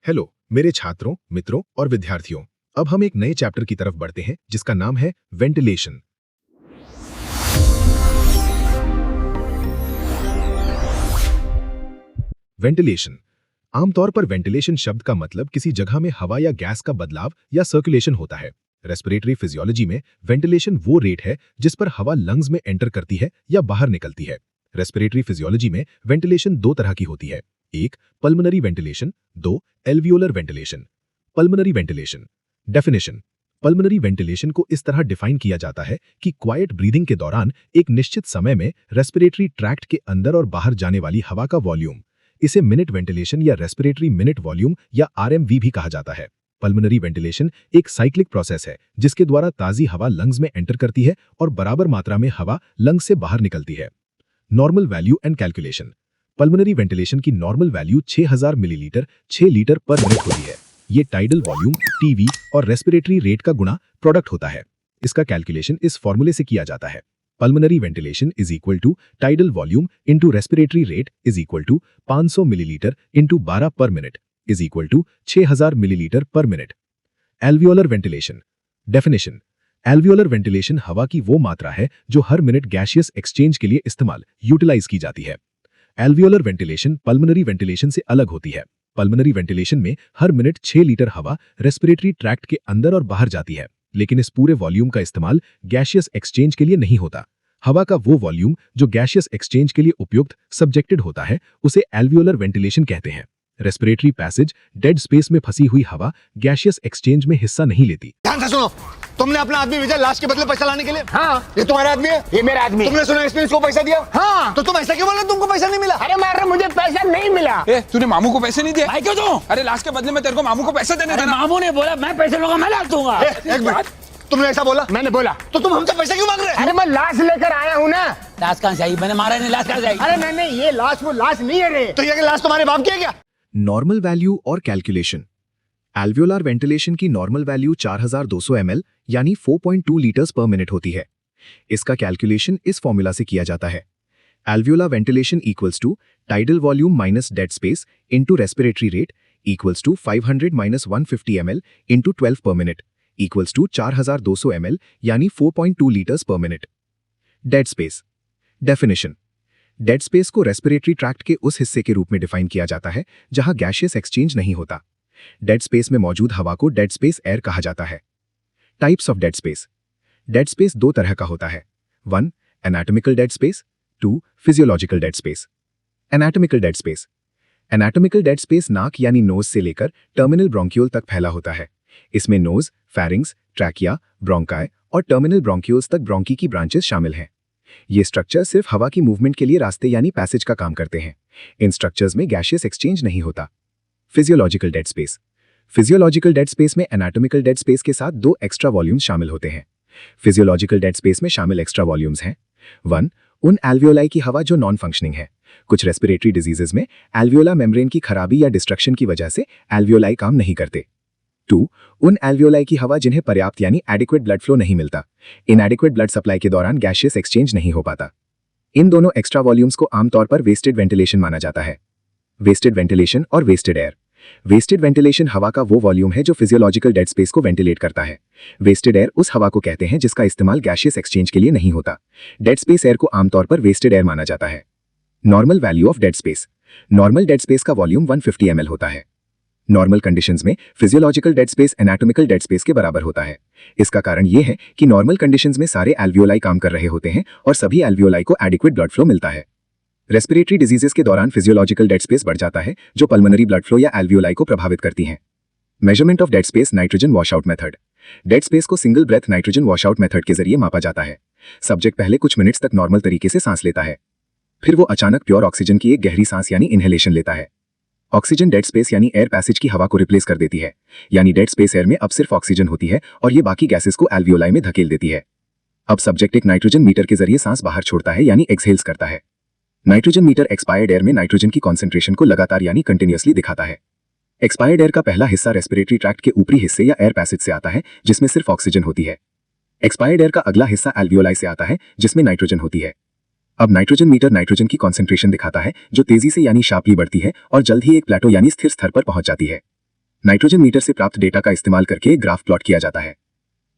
Hello मेरे छात्रों, मित्रों और विद्यार्थियों। अब हम एक नए चैप्टर की तरफ बढ़ते हैं जिसका नाम है वेंटिलेशन। वेंटिलेशन। आमतौर पर वेंटिलेशन शब्द का मतलब किसी जगह में हवा या गैस का बदलाव या सर्कुलेशन होता है। रेस्पिरेटरी फिजियोलॉजी में वेंटिलेशन वो रेट है जिस पर हवा लंग्स में एंटर करती है या बाहर निकलती है। रेस्पिरेटरी फिजियोलॉजी में वेंटिलेशन दो तरह की होती है, एक पल्मोनरी वेंटिलेशन, दो alveolar ventilation. Pulmonary ventilation definition. Pulmonary ventilation को इस तरह डिफाइन किया जाता है कि क्वाइट ब्रीदिंग के दौरान एक निश्चित समय में रेस्पिरेटरी ट्रैक्ट के अंदर और बाहर जाने वाली हवा का वॉल्यूम। इसे मिनट वेंटिलेशन या रेस्पिरेटरी मिनट वॉल्यूम या आरएमवी भी कहा जाता है। पल्मोनरी वेंटिलेशन एक साइक्लिक प्रोसेस है जिसके द्वारा ताजी हवा लंग्स में एंटर करती है और बराबर मात्रा में हवा लंग्स से बाहर निकलती है। Normal value and calculation. Pulmonary ventilation की normal value 6000 millilitre 6 litre per minute होती है। ये टाइडल वॉल्यूम, टीवी और रेस्पिरेटरी रेट का गुणा प्रोडक्ट होता है। इसका कैलकुलेशन इस फॉर्मूले से किया जाता है, pulmonary ventilation is equal to tidal volume into respiratory rate is equal to 500 millilitre into 12 per minute is equal to 6000 millilitre per minute. Alveolar ventilation definition. Alveolar ventilation हवा की वो मात्रा है जो हर मिनट गैसियस एक्सचेंज के लिए utilise की जाती है। एल्वियोलर वेंटिलेशन पल्मोनरी वेंटिलेशन से अलग होती है। पल्मोनरी वेंटिलेशन में हर मिनट 6 लीटर हवा रेस्पिरेटरी ट्रैक्ट के अंदर और बाहर जाती है, लेकिन इस पूरे वॉल्यूम का इस्तेमाल गैसियस एक्सचेंज के लिए नहीं होता। हवा का वो वॉल्यूम जो गैसियस एक्सचेंज के लिए उपयुक्त सब्जेक्टेड होता है उसे एल्वियोलर वेंटिलेशन कहते हैं। रेस्पिरेटरी पैसेज डेड स्पेस में फंसी हुई हवा गैसियस एक्सचेंज में हिस्सा नहीं लेती। ध्यान से सुनो, तुमने अपना आदमी भेजा लाश के बदले पैसा लाने के लिए? हाँ। ये तुम्हारा आदमी है? ये मेरा आदमी। तुमने सुना एक्सपीरियंस को पैसा दिया? हाँ। तो तुम ऐसा क्यों बोल रहे तुमको पैसा नहीं मिला? अरे मार रहा, मुझे पैसा नहीं मिला। तूने मामू को पैसे नहीं दिए? भाई क्यों दूं? अरे लाश के बदले में तेरे को मामू को पैसे देने थे ना। मामू ने बोला मैं पैसे लूंगा, मैं लाश दूंगा। एक मिनट, तुमने ऐसा बोला? मैंने बोला। तो तुम हमसे पैसा क्यों मांग रहे? अरे मैं लाश लेकर आया हूँ ना। लाश कहाँ से आई? मैंने मारा नहीं, लाश कहाँ से आई? अरे नहीं, ये लाश वो लाश नहीं है रे। तो ये लाश तुम्हारे बाप की है क्या? नॉर्मल वैल्यू और कैलकुलेशन। एल्वियोलर वेंटिलेशन की नॉर्मल वैल्यू 4200 ml यानी 4.2 लीटर्स पर मिनट होती है। इसका कैलकुलेशन इस फॉर्मूला से किया जाता है, alveolar ventilation equals to tidal volume minus dead space into respiratory rate equals to 500 minus 150 ml into 12 per minute equals to 4200 ml यानी 4.2 लीटर्स पर minute. Dead space definition. Dead space को respiratory tract के उस हिस्से के रूप में define किया जाता है जहां गैसियस एक्सचेंज नहीं होता। डेड स्पेस में मौजूद हवा को डेड स्पेस एयर कहा जाता है। Types of dead space. Dead space दो तरह का होता है, 1 anatomical dead space, 2 physiological dead space. Anatomical dead space. Anatomical dead space नाक यानी नोज से लेकर टर्मिनल ब्रोंक्यूल तक फैला होता है। इसमें नोज, फेरिंग्स, ट्रैकिया, ब्रोंकाई और टर्मिनल ब्रोंक्यूल्स तक ब्रोंकी की ब्रांचेस शामिल हैं। ये स्ट्रक्चर सिर्फ हवा की मूवमेंट के लिए रास्ते यानी पैसेज का काम करते हैं। इन स्ट्रक्चर्स में गैसियस एक्सचेंज नहीं होता। Physiological dead space. Physiological dead space में एनाटॉमिकल डेड स्पेस के साथ 2 एक्स्ट्रा वॉल्यूम्स शामिल होते हैं। फिजियोलॉजिकल डेड स्पेस में शामिल एक्स्ट्रा वॉल्यूम्स हैं, 1 उन एल्वियोलाई की हवा जो नॉन फंक्शनिंग है। कुछ रेस्पिरेटरी डिजीजेस में एल्वियोला मेम्ब्रेन की खराबी या डिस्ट्रक्शन की वजह से एल्वियोलाई काम नहीं करते। 2 उन एल्वियोलाई की हवा जिन्हें पर्याप्त यानी एडिक्वेट ब्लड फ्लो नहीं मिलता। इनएडिक्वेट ब्लड सप्लाई के दौरान गैसियस एक्सचेंज नहीं हो पाता। इन दोनों एक्स्ट्रा वॉल्यूम्स को आमतौर पर वेस्टेड वेंटिलेशन माना जाता है। वेस्टेड वेंटिलेशन और वेस्टेड एयर। वेस्टेड वेंटिलेशन हवा का वो वॉल्यूम है जो फिजियोलॉजिकल डेड स्पेस को वेंटिलेट करता है। वेस्टेड एयर उस हवा को कहते हैं जिसका इस्तेमाल गैसियस एक्सचेंज के लिए नहीं होता। डेड स्पेस एयर को आमतौर पर वेस्टेड एयर माना जाता है। Normal value of dead space. Normal dead space का वॉल्यूम 150 ml होता है। नॉर्मल कंडीशंस में physiological dead space anatomical dead space के बराबर होता है। इसका कारण यह है कि नॉर्मल कंडीशंस में सारे एल्वियोलाई काम कर रहे होते हैं और सभी एल्वियोलाई को एडिक्वेट ब्लड फ्लो मिलता है। रेस्पिरेटरी डिजीजेस के दौरान फिजियोलॉजिकल डेड स्पेस बढ़ जाता है जो पल्मोनरी ब्लड फ्लो या एल्वियोलाई को प्रभावित करती हैं। Measurement of dead space nitrogen washout method. Dead space को single breath nitrogen washout method के जरिए मापा जाता है। सब्जेक्ट पहले कुछ मिनट्स तक नॉर्मल तरीके से सांस लेता है, फिर वो अचानक प्योर ऑक्सीजन की एक गहरी सांस यानी इनहेलेशन लेता है। ऑक्सीजन डेड स्पेस यानी एयर पैसेज की हवा को रिप्लेस कर देती है, यानी डेड स्पेस एयर में अब सिर्फ ऑक्सीजन होती है और ये बाकी गैसेस को एल्वियोलाई में धकेल देती है। अब सब्जेक्ट एक नाइट्रोजन मीटर के जरिए सांस बाहर छोड़ता है यानी एक्सहेल्स करता है। नाइट्रोजन मीटर एक्सपायर्ड एयर में नाइट्रोजन की कॉन्सेंट्रेशन को लगातार यानी कंटिन्यूअसली दिखाता है। एक्सपायर्ड एयर का पहला हिस्सा रेस्पिरेटरी ट्रैक्ट के ऊपरी हिस्से या एयर पैसेज से आता है जिसमें सिर्फ ऑक्सीजन होती है। एक्सपायर्ड एयर का अगला हिस्सा एल्वियोलाई से आता है जिसमें नाइट्रोजन होती है। अब नाइट्रोजन मीटर नाइट्रोजन की कॉन्सेंट्रेशन दिखाता है जो तेजी से यानी शार्पली बढ़ती है और जल्द ही एक प्लेटो यानी स्थिर स्तर पर पहुंच जाती है। नाइट्रोजन मीटर से प्राप्त डेटा का इस्तेमाल करके एक ग्राफ प्लॉट किया जाता है।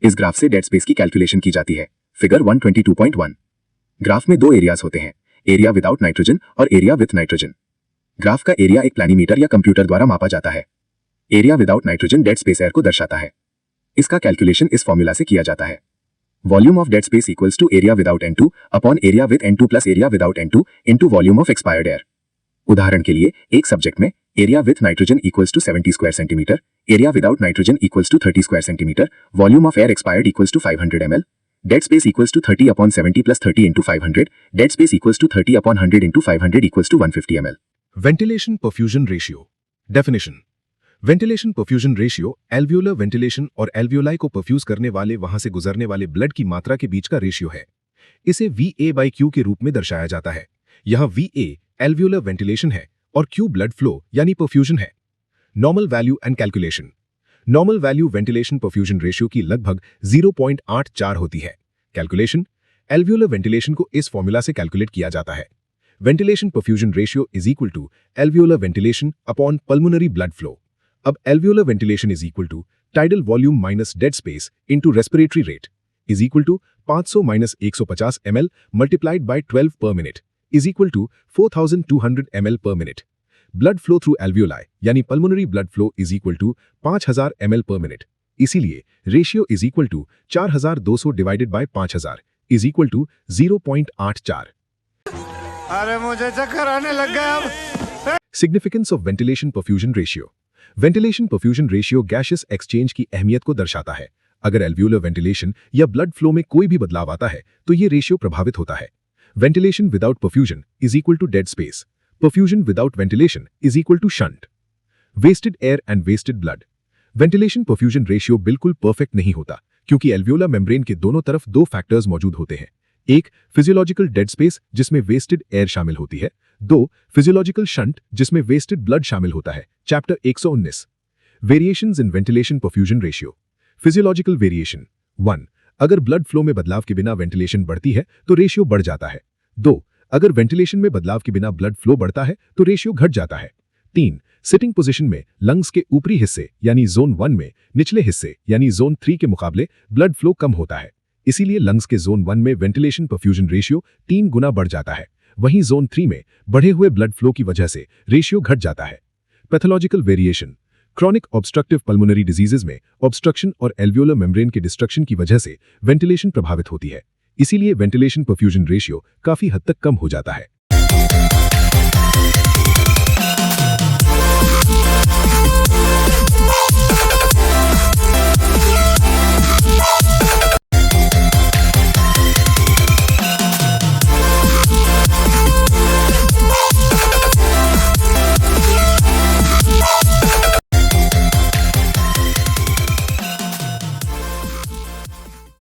इस ग्राफ से डेड स्पेस की कैलकुलेशन की जाती है। फिगर 122.1। ग्राफ में दो एरियाज होते हैं, एरिया विदाउट नाइट्रोजन और एरिया विथ नाइट्रोजन। ग्राफ का एरिया एक प्लानीमीटर या कंप्यूटर द्वारा मापा जाता है। Area without nitrogen dead space air को दर्शाता है। इसका कैलकुलेशन इस फॉर्मूला से किया जाता है। Volume of dead space equals to area without N2 upon area with N2 plus area without N2 into volume of expired air. उदाहरण के लिए एक सब्जेक्ट में area with nitrogen equals to 70 square centimetre, area without nitrogen equals to 30 square centimetre, volume of air expired equals to 500 ml, dead space equals to 30 upon 70 plus 30 into 500, dead space equals to 30 upon 100 into 500 equals to 150 ml। Ventilation perfusion ratio. Definition. Ventilation perfusion ratio alveolar ventilation और alveoli को perfuse करने वाले वहां से गुजरने वाले blood की मात्रा के बीच का रेशियो है। इसे VA/Q के रूप में दर्शाया जाता है। यहां VA एल्वियोलर वेंटिलेशन है और Q ब्लड फ्लो यानी परफ्यूजन है। Normal value and calculation. Normal value ventilation perfusion ratio की लगभग 0.84 होती है। कैलकुलेशन। एल्वियोलर वेंटिलेशन को इस फॉर्मूला से कैलकुलेट किया जाता है। Ventilation perfusion ratio is equal to alveolar ventilation upon pulmonary blood flow. अब alveolar ventilation is equal to tidal volume minus dead space into respiratory rate is equal to 500 minus 150 ml multiplied by 12 per minute is equal to 4200 ml per minute. Blood flow through alveoli यानी pulmonary blood flow is equal to 5000 ml per minute. इसीलिए ratio is equal to 4200 divided by 5000 is equal to 0.84। अरे मुझे चक्कर आने लग गया अब। Significance of ventilation perfusion ratio. Ventilation perfusion ratio gaseous exchange की अहमियत को दर्शाता है। अगर एल्वियोलर वेंटिलेशन या ब्लड फ्लो में कोई भी बदलाव आता है तो ये रेशियो प्रभावित होता है। Ventilation without perfusion is equal to dead space. Perfusion without ventilation is equal to shunt. Wasted air and wasted blood. Ventilation perfusion ratio बिल्कुल परफेक्ट नहीं होता क्योंकि एल्वियोलर मेम्ब्रेन के दोनों तरफ दो फैक्टर्स मौजूद होते हैं। एक, फिजियोलॉजिकल डेड स्पेस जिसमें वेस्टेड एयर शामिल होती है। दो, फिजियोलॉजिकल शंट जिसमें वेस्टेड ब्लड शामिल होता है। Chapter 119। Variations in ventilation perfusion ratio. Physiological variation. 1, अगर ब्लड फ्लो में बदलाव के बिना वेंटिलेशन बढ़ती है तो रेशियो बढ़ जाता है। 2, अगर वेंटिलेशन में बदलाव के बिना ब्लड फ्लो बढ़ता है तो रेशियो घट जाता है। 3, सिटिंग पोजीशन में लंग्स के ऊपरी हिस्से यानी जोन 1 में निचले हिस्से यानी जोन 3 के मुकाबले ब्लड फ्लो कम होता है। इसीलिए लंग्स के जोन 1 में वेंटिलेशन परफ्यूजन रेशियो 3 गुना बढ़ जाता है, वहीं जोन 3 में बढ़े हुए ब्लड फ्लो की वजह से रेशियो घट जाता है। Pathological variation. Chronic obstructive pulmonary diseases में ऑब्स्ट्रक्शन और एल्वियोलर मेम्ब्रेन के डिस्ट्रक्शन की वजह से वेंटिलेशन प्रभावित होती है। इसीलिए वेंटिलेशन परफ्यूजन रेशियो काफी हद तक कम हो जाता है।